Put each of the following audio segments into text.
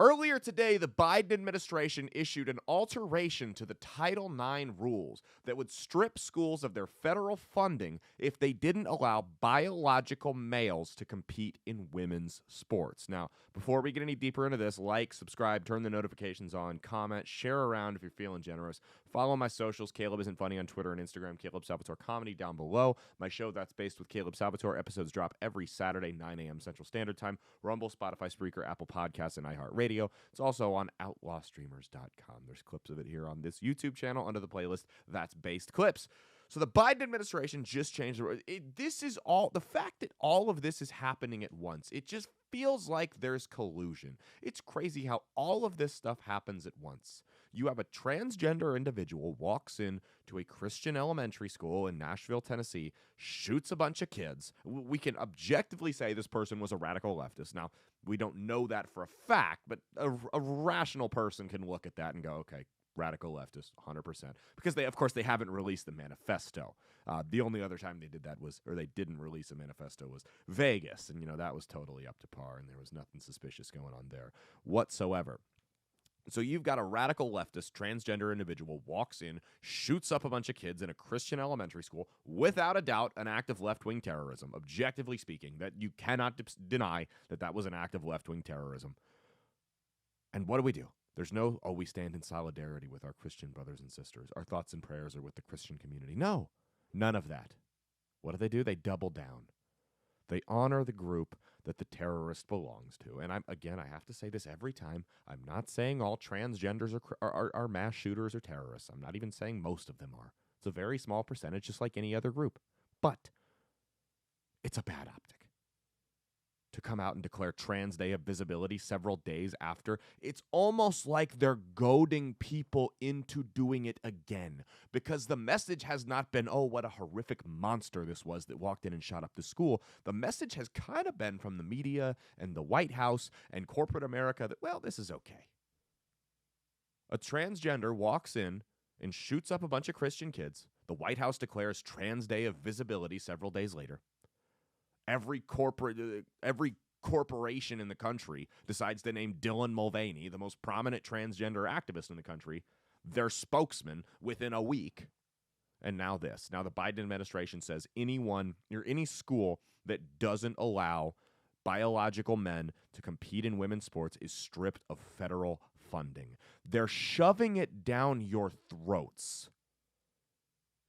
Earlier today, the Biden administration issued an alteration to the Title IX rules that would strip schools of their federal funding if they didn't allow biological males to compete in women's sports. Now, before we get any deeper into this, like, subscribe, turn the notifications on, comment, share around if you're feeling generous. Follow my socials, Caleb Isn't Funny on Twitter and Instagram, Caleb Salvatore Comedy down below. My show, That's Based with Caleb Salvatore, episodes drop every Saturday, 9 a.m. Central Standard Time, Rumble, Spotify, Spreaker, Apple Podcasts, and iHeartRadio. It's also on outlawstreamers.com. There's clips of it here on this YouTube channel under the playlist That's Based Clips. So the Biden administration just changed this is all the fact that all of this is happening at once. It just feels like there's collusion. It's crazy how all of this stuff happens at once. You have a transgender individual walks in to a Christian elementary school in Nashville, Tennessee, shoots a bunch of kids. We can objectively say this person was a radical leftist. Now, we don't know that for a fact, but a rational person can look at that and go, okay, radical leftist, 100%. Because they, of course, they haven't released the manifesto. The only other time they did that was, or they didn't release a manifesto, was Vegas. And, that was totally up to par, and there was nothing suspicious going on there whatsoever. So you've got a radical leftist transgender individual walks in, shoots up a bunch of kids in a Christian elementary school, without a doubt an act of left-wing terrorism, objectively speaking, that you cannot deny that that was an act of left-wing terrorism. And what do? There's no, we stand in solidarity with our Christian brothers and sisters. Our thoughts and prayers are with the Christian community. No, none of that. What do? They double down. They honor the group that the terrorist belongs to. And I have to say this every time. I'm not saying all transgenders are mass shooters or terrorists. I'm not even saying most of them are. It's a very small percentage, just like any other group. But it's a bad optic to come out and declare Trans Day of Visibility several days after. It's almost like they're goading people into doing it again, because the message has not been, oh, what a horrific monster this was that walked in and shot up the school. The message has kind of been from the media and the White House and corporate America that, well, this is okay. A transgender walks in and shoots up a bunch of Christian kids. The White House declares Trans Day of Visibility several days later. Every corporation in the country decides to name Dylan Mulvaney, the most prominent transgender activist in the country, their spokesman within a week. And now this. Now the Biden administration says anyone or any school that doesn't allow biological men to compete in women's sports is stripped of federal funding. They're shoving it down your throats.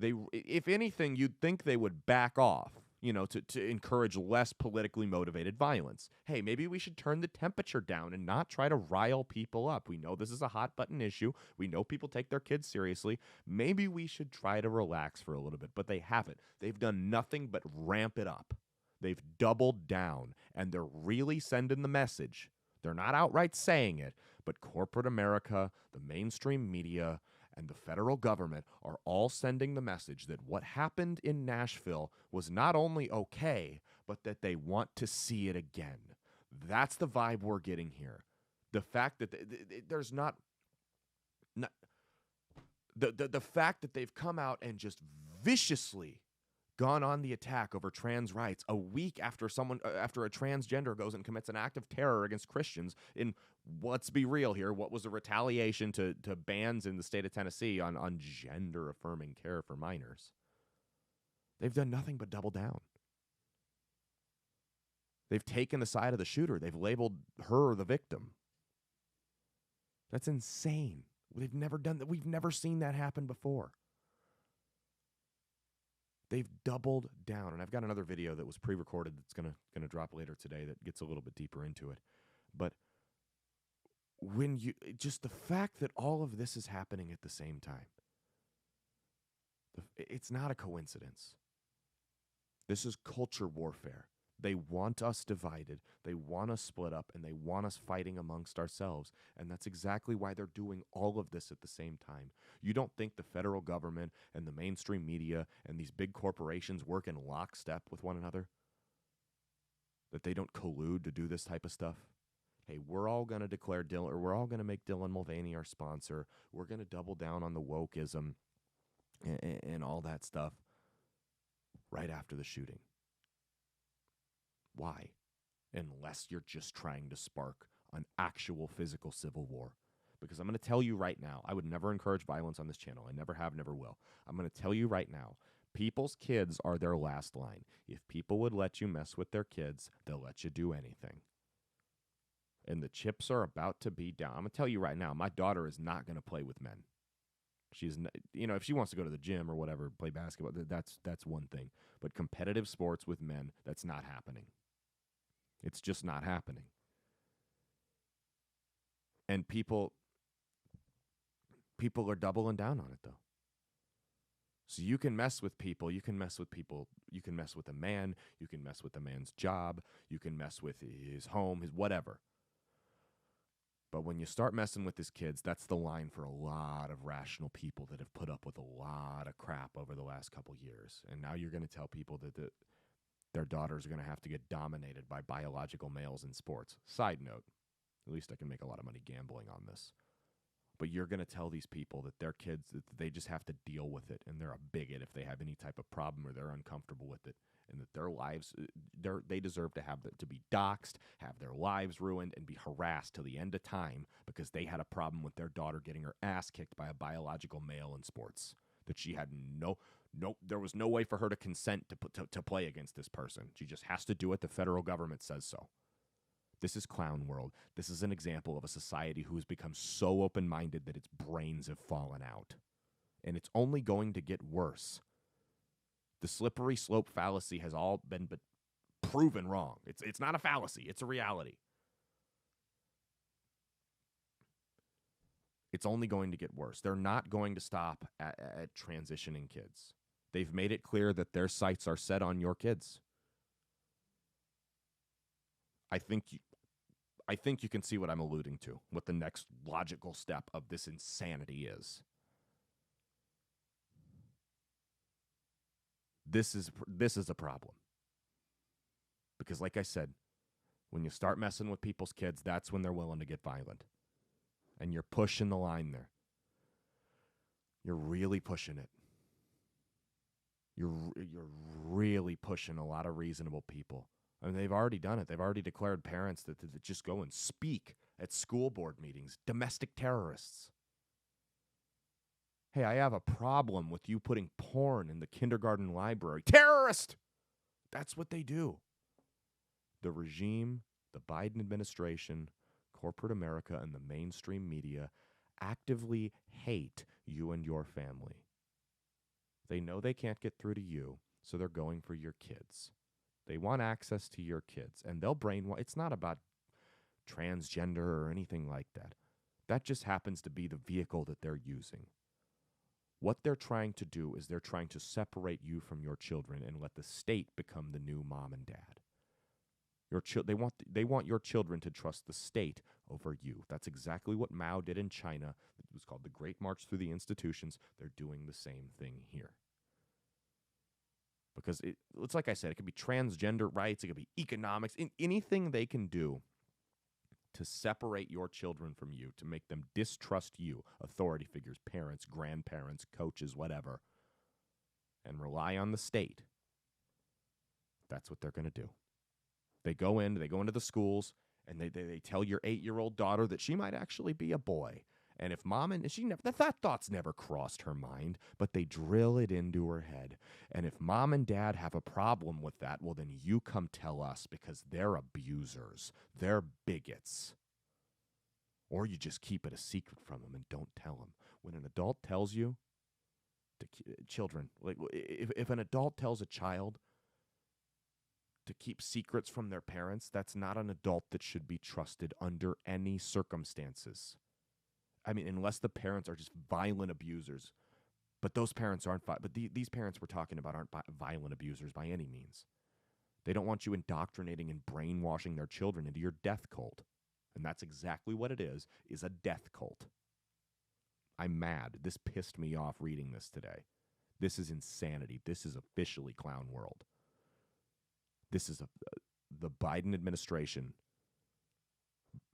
If anything, you'd think they would back off. To encourage less politically motivated violence. Hey, maybe we should turn the temperature down and not try to rile people up. We know this is a hot button issue. We know people take their kids seriously. Maybe we should try to relax for a little bit, but they haven't. They've done nothing but ramp it up. They've doubled down, and they're really sending the message. They're not outright saying it, but corporate America, the mainstream media, and the federal government are all sending the message that what happened in Nashville was not only okay, but that they want to see it again. That's the vibe we're getting here. The fact that there's not the fact that they've come out and just viciously gone on the attack over trans rights a week after after a transgender goes and commits an act of terror against Christians in, let's be real here, what was a retaliation to bans in the state of Tennessee on gender-affirming care for minors. They've done nothing but double down. They've taken the side of the shooter. They've labeled her the victim. That's insane. They've never done that. We've never seen that happen before. They've doubled down, and I've got another video that was pre-recorded that's gonna drop later today that gets a little bit deeper into it. But when just the fact that all of this is happening at the same time, it's not a coincidence. This is culture warfare. They want us divided, they want us split up, and they want us fighting amongst ourselves. And that's exactly why they're doing all of this at the same time. You don't think the federal government and the mainstream media and these big corporations work in lockstep with one another? That they don't collude to do this type of stuff? Hey, we're all going to declare Dylan, or we're all going to make Dylan Mulvaney our sponsor. We're going to double down on the wokeism and all that stuff right after the shooting. Why? Unless you're just trying to spark an actual physical civil war. Because I'm going to tell you right now, I would never encourage violence on this channel. I never have, never will. I'm going to tell you right now, people's kids are their last line. If people would let you mess with their kids, they'll let you do anything. And the chips are about to be down. I'm going to tell you right now, my daughter is not going to play with men. She's, if she wants to go to the gym or whatever, play basketball, that's one thing. But competitive sports with men, that's not happening. It's just not happening. And people are doubling down on it, though. So you can mess with people. You can mess with people. You can mess with a man. You can mess with a man's job. You can mess with his home, his whatever. But when you start messing with his kids, that's the line for a lot of rational people that have put up with a lot of crap over the last couple years. And now you're going to tell people that their daughters are going to have to get dominated by biological males in sports. Side note, at least I can make a lot of money gambling on this. But you're going to tell these people that their kids, that they just have to deal with it, and they're a bigot if they have any type of problem or they're uncomfortable with it, and that their lives, they deserve to to be doxxed, have their lives ruined, and be harassed till the end of time because they had a problem with their daughter getting her ass kicked by a biological male in sports. That she had there was no way for her to consent to play against this person. She just has to do it. The federal government says so. This is clown world. This is an example of a society who has become so open-minded that its brains have fallen out. And it's only going to get worse. The slippery slope fallacy has all been proven wrong. It's not a fallacy. It's a reality. It's only going to get worse. They're not going to stop at transitioning kids. They've made it clear that their sights are set on your kids. I think you can see what I'm alluding to, what the next logical step of this insanity is. This is a problem. Because like I said, when you start messing with people's kids, that's when they're willing to get violent. And you're pushing the line there. You're really pushing it. You're really pushing a lot of reasonable people. I mean, they've already done it. They've already declared parents that just go and speak at school board meetings. Domestic terrorists. Hey, I have a problem with you putting porn in the kindergarten library. Terrorist! That's what they do. The regime, the Biden administration, corporate America, and the mainstream media actively hate you and your family. They know they can't get through to you, so they're going for your kids. They want access to your kids, and they'll brainwash. It's not about transgender or anything like that. That just happens to be the vehicle that they're using. What they're trying to do is they're trying to separate you from your children and let the state become the new mom and dad. They want your children to trust the state over you. That's exactly what Mao did in China. It was called the Great March Through the Institutions. They're doing the same thing here. Because it's like I said, it could be transgender rights, it could be economics, anything they can do to separate your children from you, to make them distrust you, authority figures, parents, grandparents, coaches, whatever, and rely on the state. That's what they're going to do. They go into the schools, and they tell your 8-year-old daughter that she might actually be a boy. And if mom and that thought's never crossed her mind, but they drill it into her head. And if mom and dad have a problem with that, well, then you come tell us because they're abusers. They're bigots. Or you just keep it a secret from them and don't tell them. When an adult tells you, children, like if an adult tells a child to keep secrets from their parents, that's not an adult that should be trusted under any circumstances. I mean, unless the parents are just violent abusers. But those parents aren't, but these parents we're talking about aren't violent abusers by any means. They don't want you indoctrinating and brainwashing their children into your death cult. And that's exactly what it is a death cult. I'm mad. This pissed me off reading this today. This is insanity. This is officially clown world. This is the Biden administration,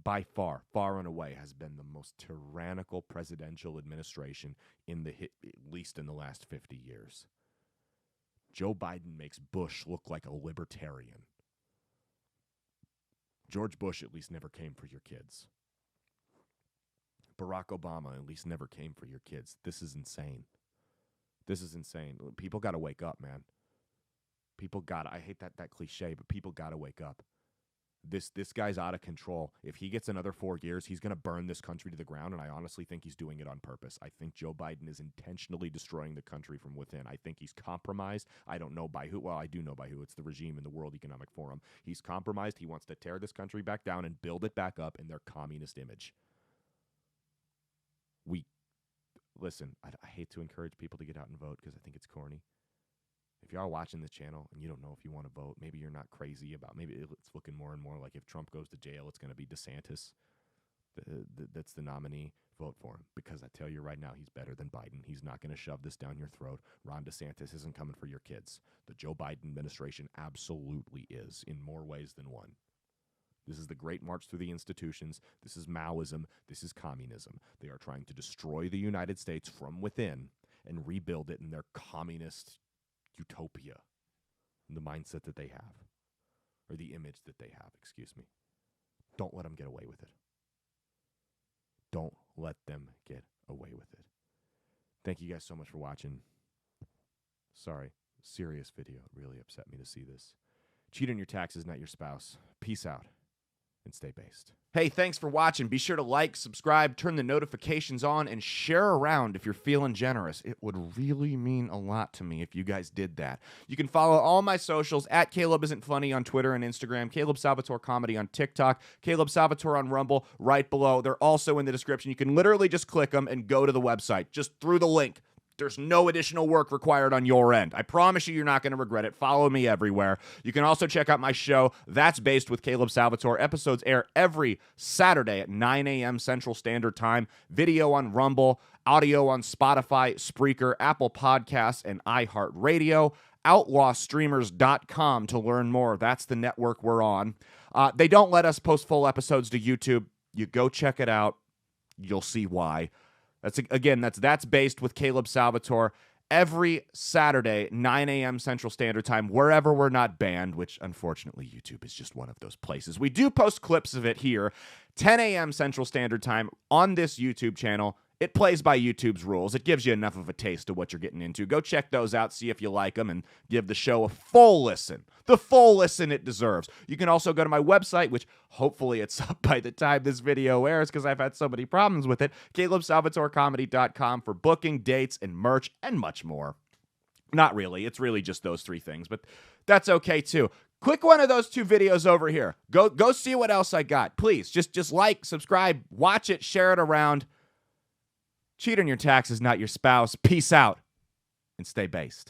by far and away, has been the most tyrannical presidential administration at least in the last 50 years. Joe Biden makes Bush look like a libertarian. George Bush at least never came for your kids. Barack Obama at least never came for your kids. This is insane. This is insane. People got to wake up, man. I hate that cliche, but people got to wake up. This guy's out of control. If he gets another 4 years, he's going to burn this country to the ground, and I honestly think he's doing it on purpose. I think Joe Biden is intentionally destroying the country from within. I think he's compromised. I don't know by who. Well, I do know by who. It's the regime in the World Economic Forum. He's compromised. He wants to tear this country back down and build it back up in their communist image. Listen, I hate to encourage people to get out and vote because I think it's corny. If you are watching this channel and you don't know if you want to vote, maybe you're not crazy about, maybe it's looking more and more like if Trump goes to jail, it's going to be DeSantis. That's the nominee. Vote for him, because I tell you right now, he's better than Biden. He's not going to shove this down your throat. Ron DeSantis isn't coming for your kids. The Joe Biden administration absolutely is, in more ways than one. This is the Great March through the institutions. This is Maoism. This is communism. They are trying to destroy the United States from within and rebuild it in their communist utopia, the mindset that they have, or the image that they have, excuse me. Don't let them get away with it. Don't let them get away with it. Thank you guys so much for watching. Sorry, serious video. It really upset me to see this. Cheat on your taxes, not your spouse. Peace out and stay based. Hey, thanks for watching. Be sure to like, subscribe, turn the notifications on, and share around if you're feeling generous. It would really mean a lot to me if you guys did that. You can follow all my socials at Caleb Isn't Funny on Twitter and Instagram, Caleb Salvatore Comedy on TikTok, Caleb Salvatore on Rumble right below. They're also in the description. You can literally just click them and go to the website just through the link. There's no additional work required on your end. I promise you're not going to regret it. Follow me everywhere. You can also check out my show, That's Based with Caleb Salvatore. Episodes air every Saturday at 9 a.m. Central Standard Time. Video on Rumble, audio on Spotify, Spreaker, Apple Podcasts, and iHeartRadio. Outlawstreamers.com to learn more. That's the network we're on. They don't let us post full episodes to YouTube. You go check it out. You'll see why. That's Based with Caleb Salvatore every Saturday, 9 a.m. Central Standard Time, wherever we're not banned, which unfortunately YouTube is just one of those places. We do post clips of it here, 10 a.m. Central Standard Time on this YouTube channel. It plays by YouTube's rules. It gives you enough of a taste of what you're getting into. Go check those out, see if you like them, and give the show a full listen. The full listen it deserves. You can also go to my website, which hopefully it's up by the time this video airs because I've had so many problems with it, CalebSalvatoreComedy.com for booking, dates, and merch, and much more. Not really. It's really just those three things, but that's okay too. Click one of those two videos over here. Go see what else I got. Please, just like, subscribe, watch it, share it around. Cheat on your taxes, not your spouse. Peace out and stay based.